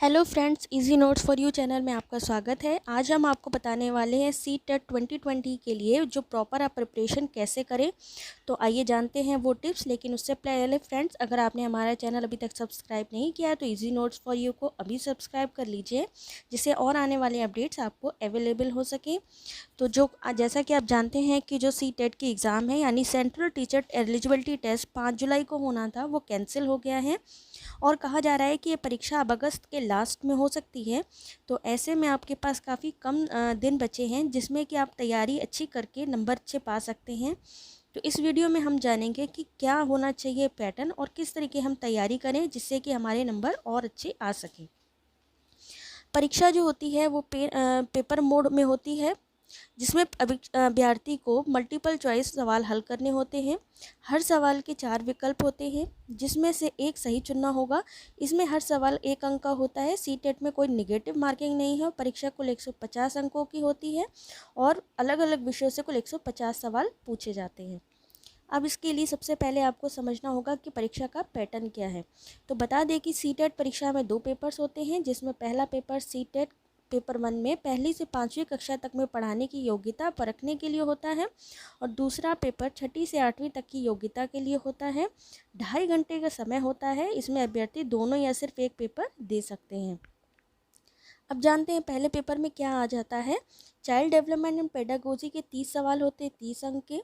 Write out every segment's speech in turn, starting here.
Hello friends, easy notes for you channel में आपका स्वागत है। आज हम आपको बताने वाले हैं सी टेट 2020 के लिए जो प्रॉपर आप प्रिपरेशन कैसे करें। तो आइए जानते हैं वो टिप्स। लेकिन उससे पहले फ्रेंड्स, अगर आपने हमारा चैनल अभी तक सब्सक्राइब नहीं किया है तो इजी नोट्स फॉर यू को अभी सब्सक्राइब कर लीजिए, जिससे और आने वाले अपडेट्स आपको अवेलेबल हो सके। तो जैसा कि आप जानते हैं कि जो सी टेट की एग्ज़ाम है यानी सेंट्रल टीचर एलिजिबिलिटी टेस्ट 5 जुलाई को होना था, वो कैंसिल हो गया है और कहा जा रहा है कि ये परीक्षा अब अगस्त के लास्ट में हो सकती है। तो ऐसे में आपके पास काफ़ी कम दिन बचे हैं जिसमें कि आप तैयारी अच्छी करके नंबर अच्छे पा सकते हैं। तो इस वीडियो में हम जानेंगे कि क्या होना चाहिए पैटर्न और किस तरीके हम तैयारी करें जिससे कि हमारे नंबर और अच्छे आ सकें। परीक्षा जो होती है वो पेपर मोड में होती है, जिसमें अभ्यर्थी को मल्टीपल चॉइस सवाल हल करने होते हैं। हर सवाल के 4 विकल्प होते हैं जिसमें से एक सही चुनना होगा। इसमें हर सवाल 1 अंक का होता है। सी टेट में कोई निगेटिव मार्किंग नहीं है। परीक्षा कुल 150 अंकों की होती है और अलग अलग विषयों से कुल 150 सवाल पूछे जाते हैं। अब इसके लिए सबसे पहले आपको समझना होगा कि परीक्षा का पैटर्न क्या है। तो बता दें कि सी टेट परीक्षा में 2 पेपर्स होते हैं, जिसमें पहला पेपर सी टेट पेपर 1 में पहली से 5वीं कक्षा तक में पढ़ाने की योग्यता परखने के लिए होता है और दूसरा पेपर 6ठी से 8वीं तक की योग्यता के लिए होता है। 2.5 घंटे का समय होता है। इसमें अभ्यर्थी दोनों या सिर्फ एक पेपर दे सकते हैं। अब जानते हैं पहले पेपर में क्या आ जाता है। चाइल्ड डेवलपमेंट एंड पेडागोजी के 30 सवाल होते हैं, 30 अंक के।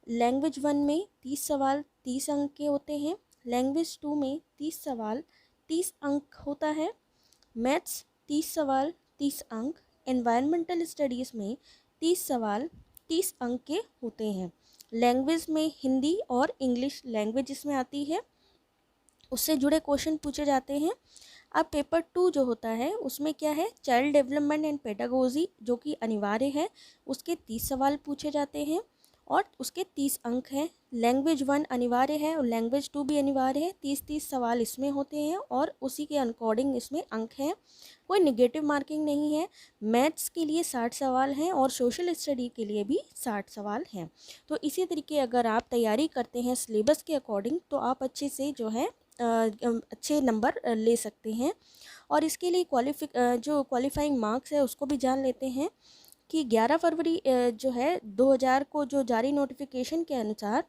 लैंग्वेज 1 में 30 सवाल 30 अंक के होते हैं। लैंग्वेज 2 में 30 सवाल 30 अंक होता है। मैथ्स 30 सवाल 30 अंक। एनवायरमेंटल स्टडीज़ में 30 सवाल 30 अंक के होते हैं। लैंग्वेज में हिंदी और इंग्लिश लैंग्वेज इसमें आती है, उससे जुड़े क्वेश्चन पूछे जाते हैं। अब पेपर 2 जो होता है उसमें क्या है, चाइल्ड डेवलपमेंट एंड पेडागोजी जो कि अनिवार्य है, उसके 30 सवाल पूछे जाते हैं और उसके 30 अंक हैं। लैंग्वेज 1 अनिवार्य है और लैंग्वेज 2 भी अनिवार्य है। 30-30 सवाल इसमें होते हैं और उसी के अकॉर्डिंग इसमें अंक हैं। कोई निगेटिव मार्किंग नहीं है। मैथ्स के लिए 60 सवाल हैं और सोशल स्टडी के लिए भी 60 सवाल हैं। तो इसी तरीके अगर आप तैयारी करते हैं सिलेबस के अकॉर्डिंग तो आप अच्छे से जो है अच्छे नंबर ले सकते हैं। और इसके लिए जो क्वालिफाइंग मार्क्स है उसको भी जान लेते हैं कि 11 फरवरी जो है 2000 को जो जारी नोटिफिकेशन के अनुसार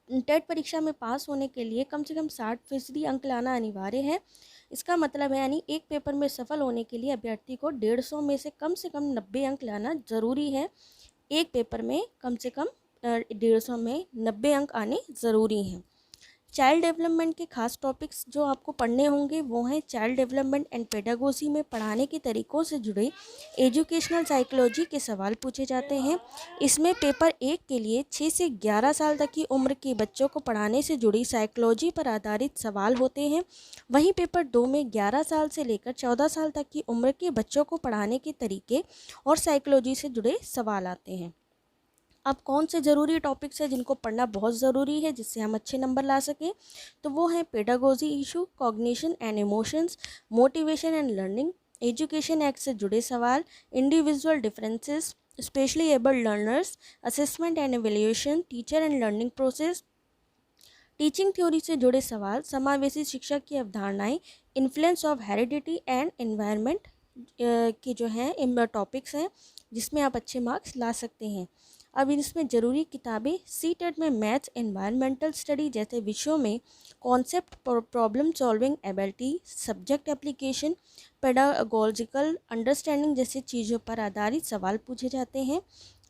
टेट परीक्षा में पास होने के लिए कम से कम 60% अंक लाना अनिवार्य है। इसका मतलब है यानी एक पेपर में सफल होने के लिए अभ्यर्थी को 150 में से कम 90 अंक लाना ज़रूरी है। एक पेपर में कम से कम 150 में 90 अंक आने ज़रूरी हैं। चाइल्ड डेवलपमेंट के खास टॉपिक्स जो आपको पढ़ने होंगे वो हैं चाइल्ड डेवलपमेंट एंड पेडागोजी में पढ़ाने के तरीक़ों से जुड़े एजुकेशनल साइकोलॉजी के सवाल पूछे जाते हैं। इसमें पेपर 1 के लिए 6 से 11 साल तक की उम्र के बच्चों को पढ़ाने से जुड़ी साइकोलॉजी पर आधारित सवाल होते हैं। वहीं पेपर 2 में 11 साल से लेकर 14 साल तक की उम्र के बच्चों को पढ़ाने के तरीके और साइकोलॉजी से जुड़े सवाल आते हैं। अब कौन से ज़रूरी टॉपिक्स हैं जिनको पढ़ना बहुत ज़रूरी है जिससे हम अच्छे नंबर ला सकें, तो वो हैं pedagogy issue, cognition and emotions, motivation and learning, education act से जुड़े सवाल, individual differences, specially abled learners, assessment and evaluation, teacher and learning process, teaching theory से जुड़े सवाल, समावेशी शिक्षा की अवधारणाएं, influence of heredity and environment के जो हैं टॉपिक्स हैं जिसमें आप अच्छे मार्क्स ला सकते हैं। अब इसमें ज़रूरी किताबें सी टेट में मैथ्स, एनवायरमेंटल स्टडी जैसे विषयों में concept, problem solving ability, subject application, pedagogical understanding जैसी चीज़ों पर आधारित सवाल पूछे जाते हैं।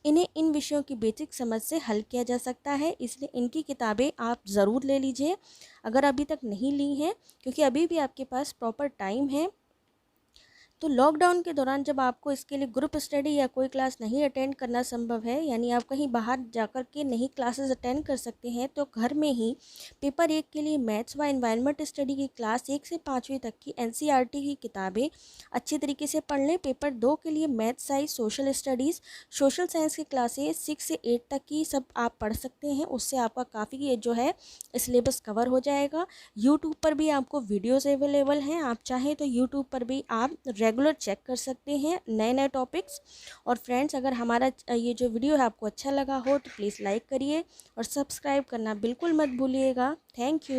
इन्हें इन विषयों की बेसिक समझ से हल किया जा सकता है, इसलिए इनकी किताबें आप ज़रूर ले लीजिए अगर अभी तक नहीं ली हैं, क्योंकि अभी भी आपके पास प्रॉपर टाइम है। तो लॉकडाउन के दौरान जब आपको इसके लिए ग्रुप स्टडी या कोई क्लास नहीं अटेंड करना संभव है, यानी आप कहीं बाहर जाकर के नहीं क्लासेस अटेंड कर सकते हैं, तो घर में ही पेपर 1 के लिए मैथ्स व एनवायरनमेंट स्टडी की क्लास 1 से 5वीं तक की एनसीईआरटी की किताबें अच्छी तरीके से पढ़ लें। पेपर 2 के लिए math, science, social studies, social science की क्लासेस 6 से 8 तक की सब आप पढ़ सकते हैं। उससे आपका काफ़ी जो है सिलेबस कवर हो जाएगा। यूट्यूब पर भी आपको वीडियोज़ अवेलेबल हैं, आप चाहें तो यूट्यूब पर भी आप रेगुलर चेक कर सकते हैं नए नए टॉपिक्स। और फ्रेंड्स, अगर हमारा ये जो वीडियो है आपको अच्छा लगा हो तो प्लीज़ लाइक करिए और सब्सक्राइब करना बिल्कुल मत भूलिएगा। Thank you.